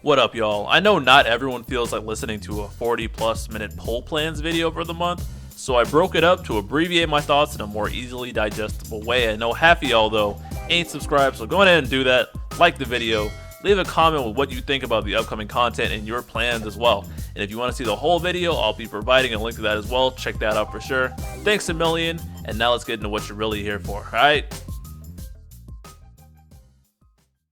What up, y'all? I know not everyone feels like listening to a 40+ minute poll plans video for the month, so I broke it up to abbreviate my thoughts in a more easily digestible way. I know half of y'all, though, ain't subscribed, so go ahead and do that. Like the video, leave a comment with what you think about the upcoming content and your plans as well. And if you want to see the whole video, I'll be providing a link to that as well. Check that out for sure. Thanks a million, and now let's get into what you're really here for, alright?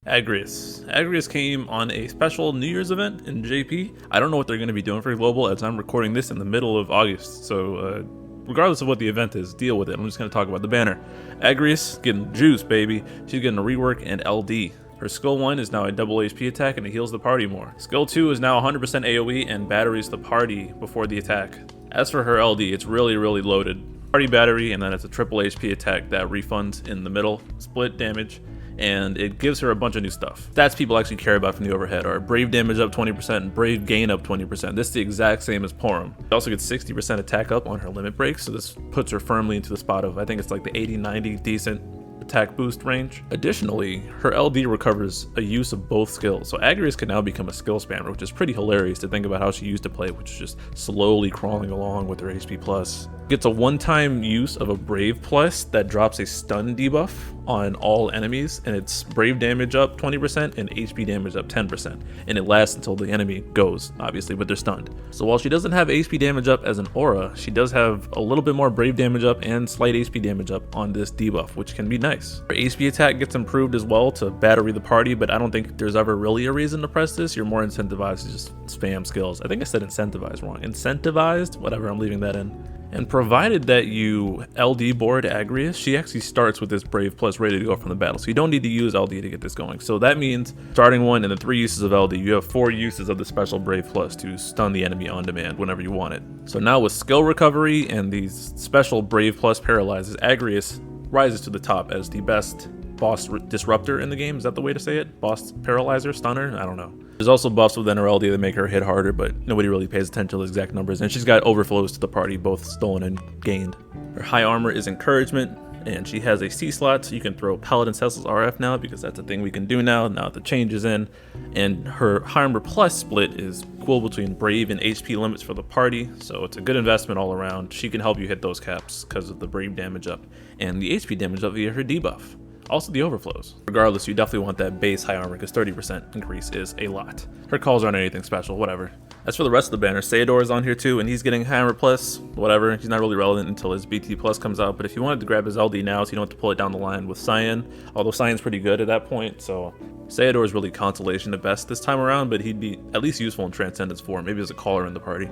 Agrias came on a special New Year's event in JP. I don't know what they're going to be doing for Global as I'm recording this in the middle of August. So regardless of what the event is, deal with it. I'm just going to talk about the banner. Agrias getting juice, baby. She's getting a rework and LD. Her skill 1 is now a double HP attack and it heals the party more. Skill 2 is now 100% AoE and batteries the party before the attack. As for her LD, it's really loaded. Party battery, and then it's a triple HP attack that refunds in the middle, split damage, and it gives her a bunch of new stuff. Stats people actually care about from the overhead are Brave damage up 20% and Brave gain up 20%. This is the exact same as Porum. She also gets 60% attack up on her limit breaks, so this puts her firmly into the spot of, I think it's like the 80-90 decent attack boost range. Additionally, her LD recovers a use of both skills, so Agrias can now become a skill spammer, which is pretty hilarious to think about how she used to play, which is just slowly crawling along with her HP plus. Gets a one-time use of a Brave plus that drops a stun debuff on all enemies, and it's Brave damage up 20% and HP damage up 10%, and it lasts until the enemy goes, obviously, but they're stunned. So while she doesn't have HP damage up as an aura, she does have a little bit more Brave damage up and slight HP damage up on this debuff, which can be nice. Her HP attack gets improved as well to battery the party, but I don't think there's ever really a reason to press this. You're more incentivized to just spam skills. I think I said incentivized wrong. Incentivized? Whatever, I'm leaving that in. And provided that you LD board Agrias, she actually starts with this Brave plus ready to go from the battle. So you don't need to use LD to get this going. So that means starting one and then 3 uses of LD, you have 4 uses of the special Brave plus to stun the enemy on demand whenever you want it. So now with skill recovery and these special Brave plus paralyzes, Agrias rises to the top as the best boss disruptor in the game. Is that the way to say it? Boss paralyzer, stunner? I don't know. There's also buffs within her LD that make her hit harder, but nobody really pays attention to the exact numbers. And she's got overflows to the party, both stolen and gained. Her high armor is encouragement, and she has a C slot, so you can throw Paladin Cecil's RF now, because that's a thing we can do now that the change is in. And her high armor plus split is equal between Brave and HP limits for the party, so it's a good investment all around. She can help you hit those caps because of the Brave damage up and the HP damage up via her debuff. Also the overflows. Regardless, you definitely want that base high armor because 30% increase is a lot. Her calls aren't anything special, whatever. As for the rest of the banner, Sayador is on here too, and he's getting high armor plus, whatever. He's not really relevant until his BT plus comes out, but if you wanted to grab his LD now, so you don't have to pull it down the line with Cyan, although Cyan's pretty good at that point, so Sayador is really consolation at best this time around, but he'd be at least useful in Transcendence 4, maybe as a caller in the party.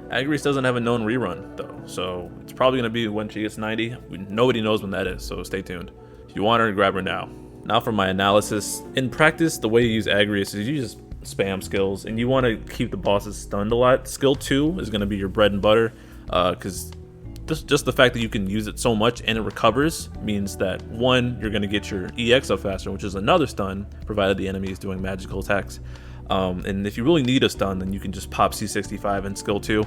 Agrias doesn't have a known rerun though, so it's probably going to be when she gets 90. Nobody knows when that is, so stay tuned. If you want her, grab her now. Now for my analysis. In practice, the way you use Agrias is you just spam skills, and you want to keep the bosses stunned a lot. Skill 2 is going to be your bread and butter, because just the fact that you can use it so much and it recovers means that 1, you're going to get your EX up faster, which is another stun, provided the enemy is doing magical attacks. And if you really need a stun, then you can just pop C65 in skill 2.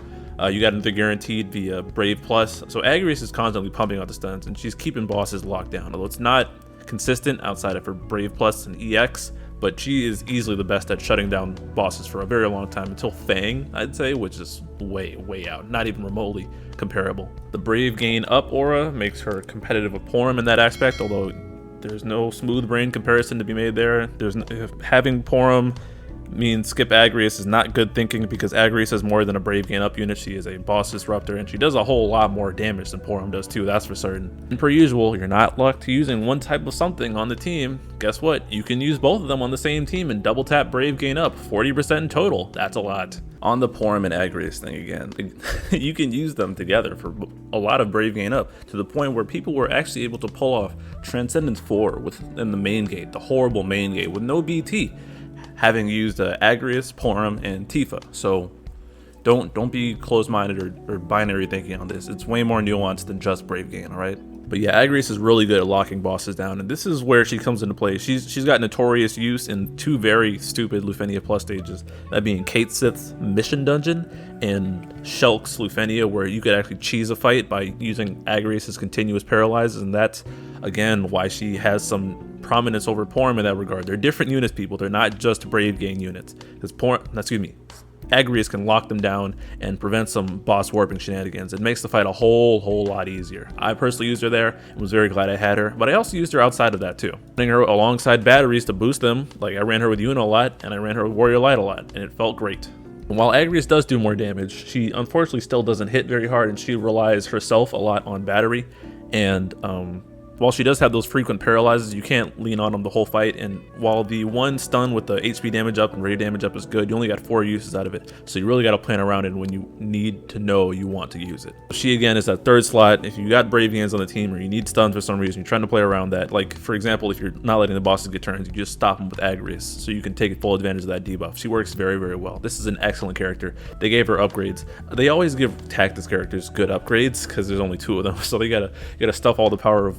You got another guaranteed via Brave plus. So Agrias is constantly pumping out the stuns, and she's keeping bosses locked down. Although it's not consistent outside of her Brave plus and EX, but she is easily the best at shutting down bosses for a very long time, until Fang, I'd say, which is way out, not even remotely comparable. The Brave gain up aura makes her competitive with Porum in that aspect, although there's no smooth brain comparison to be made there. Having Porum means skip Agrias is not good thinking, because Agrias is more than a Brave gain up unit. She is a boss disruptor, and she does a whole lot more damage than Porum does too, that's for certain. And per usual, you're not locked to using one type of something on the team. Guess what? You can use both of them on the same team and double tap Brave gain up, 40% in total. That's a lot. On the Porum and Agrias thing again, you can use them together for a lot of Brave gain up, to the point where people were actually able to pull off Transcendence 4 within the main gate, the horrible main gate, with no BT, having used Agrias, Porum, and Tifa. So don't be closed-minded or binary thinking on this. It's way more nuanced than just Brave gain, alright? But yeah, Agrias is really good at locking bosses down, and this is where she comes into play. She's got notorious use in 2 very stupid Lufenia plus stages, that being Kate Sith's Mission Dungeon and Shulk's Lufenia, where you could actually cheese a fight by using Agrias' continuous paralyzes, and that's, again, why she has some prominence over Porum in that regard. They're different units, people. They're not just Brave Gang units. Because Agrias can lock them down and prevent some boss warping shenanigans. It makes the fight a whole lot easier. I personally used her there and was very glad I had her, but I also used her outside of that too. Running her alongside batteries to boost them, like I ran her with Yuna a lot and I ran her with Warrior Light a lot, and it felt great. And while Agrias does do more damage, she unfortunately still doesn't hit very hard, and she relies herself a lot on battery. And while she does have those frequent paralyzes, you can't lean on them the whole fight. And while the one stun with the HP damage up and radio damage up is good, you only got 4 uses out of it. So you really got to plan around it when you need to know you want to use it. She again is that third slot. If you got Brave Hands on the team or you need stuns for some reason, you're trying to play around that. Like for example, if you're not letting the bosses get turns, you just stop them with Agrias, so you can take full advantage of that debuff. She works very well. This is an excellent character. They gave her upgrades. They always give Tactics characters good upgrades because there's only 2 of them, so they gotta stuff all the power of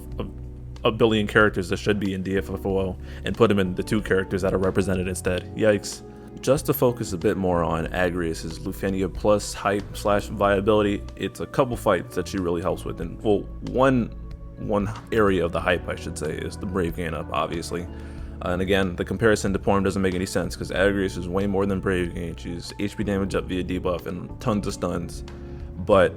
a billion characters that should be in DFFOO and put them in the 2 characters that are represented instead. Yikes. Just to focus a bit more on Agrias' Lufenia plus hype / viability, it's a couple fights that she really helps with. And well, one area of the hype, I should say, is the Brave Gain up, obviously. And again, the comparison to Porum doesn't make any sense because Agrias is way more than Brave Gain. She's HP damage up via debuff and tons of stuns. But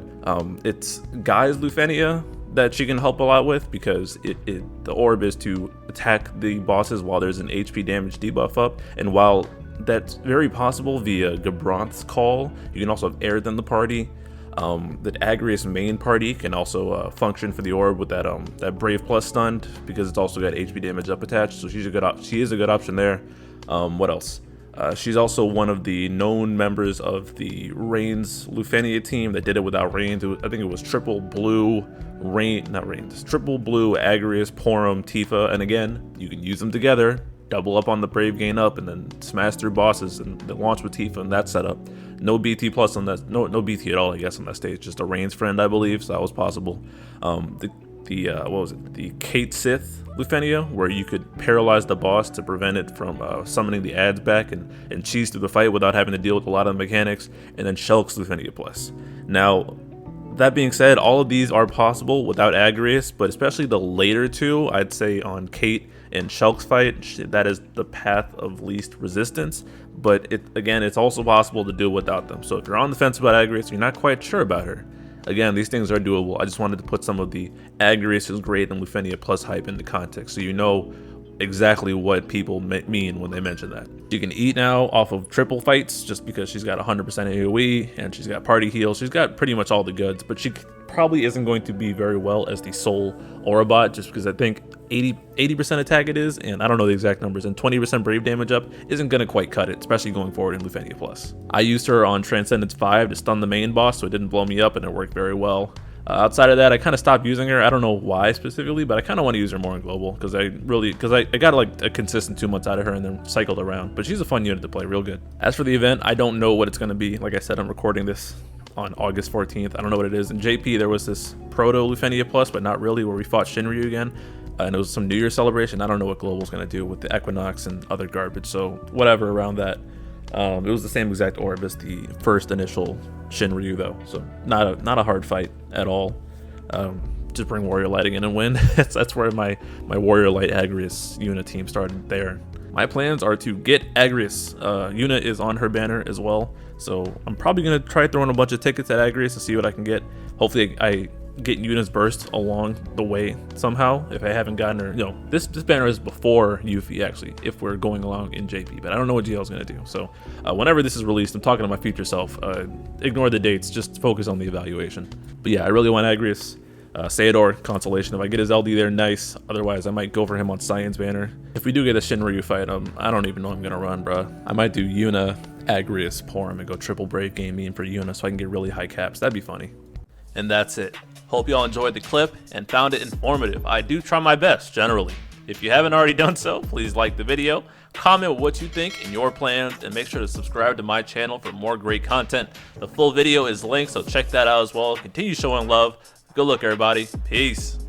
it's Guy's Lufenia that she can help a lot with, because the orb is to attack the bosses while there's an HP damage debuff up, and while that's very possible via Gabronth's call, you can also have Aerith in the party. That Agrias main party can also function for the orb with that Brave plus stunned, because it's also got HP damage up attached, so she is a good option there. What else? She's also one of the known members of the Reigns Lufenia team that did it without Reigns. I think it was triple blue, triple blue, Agrias, Porum, Tifa, and again, you can use them together, double up on the Brave Gain up, and then smash through bosses and then launch with Tifa and that setup. No BT plus on that, no BT at all, I guess, on that stage. Just a Reigns friend, I believe, so that was possible. What was it? The Kate Sith Lufenia, where you could paralyze the boss to prevent it from summoning the ads back and cheese through the fight without having to deal with a lot of the mechanics, and then Shulk's Lufenia plus. Now, that being said, all of these are possible without Agrias, but especially the later 2, I'd say on Kate and Shulk's fight, that is the path of least resistance. But again, it's also possible to do without them. So if you're on the fence about Agrias, you're not quite sure about her, again, these things are doable. I just wanted to put some of the Agrias is great and Lufenia plus hype into context, so you know exactly what people mean when they mention that. She can eat now off of triple fights just because she's got 100% AoE and she's got party heal. She's got pretty much all the goods, but she probably isn't going to be very well as the sole Aurabot, just because I think 80% attack it is, and I don't know the exact numbers, and 20% brave damage up isn't going to quite cut it, especially going forward in Lufenia plus. I used her on Transcendence 5 to stun the main boss, so it didn't blow me up and it worked very well. Outside of that, I kind of stopped using her. I don't know why specifically, but I kind of want to use her more in global because I got like a consistent 2 months out of her and then cycled around. But she's a fun unit to play, real good. As for the event, I don't know what it's going to be. Like I said, I'm recording this on August 14th. I don't know what it is. In JP, there was this Proto Lufenia plus, but not really, where we fought Shinryu again. And it was some New Year's celebration. I don't know what global's going to do with the Equinox and other garbage. So whatever around that. It was the same exact orb as the first initial Shinryu though, so not a hard fight at all. Just bring Warrior Lighting in and win. that's where my Warrior Light Agrias Yuna team started there. My plans are to get Agrias. Yuna is on her banner as well, so I'm probably gonna try throwing a bunch of tickets at Agrias to see what I can get. Hopefully I get Yuna's burst along the way somehow. If I haven't gotten her, this banner is before Yuffie actually, if we're going along in JP, but I don't know what GL's gonna do. So whenever this is released, I'm talking to my future self. Ignore the dates, just focus on the evaluation. But yeah, I really want Agrias. Sayador, consolation. If I get his LD there, nice. Otherwise, I might go for him on Science banner. If we do get a Shinryu fight, I don't even know I'm gonna run, bruh. I might do Yuna, Agrias, Porum, and go triple Brave Game mean for Yuna so I can get really high caps. That'd be funny. And that's it. Hope y'all enjoyed the clip and found it informative. I do try my best, generally. If you haven't already done so, please like the video, comment what you think and your plans, and make sure to subscribe to my channel for more great content. The full video is linked, so check that out as well. Continue showing love. Good luck, everybody. Peace.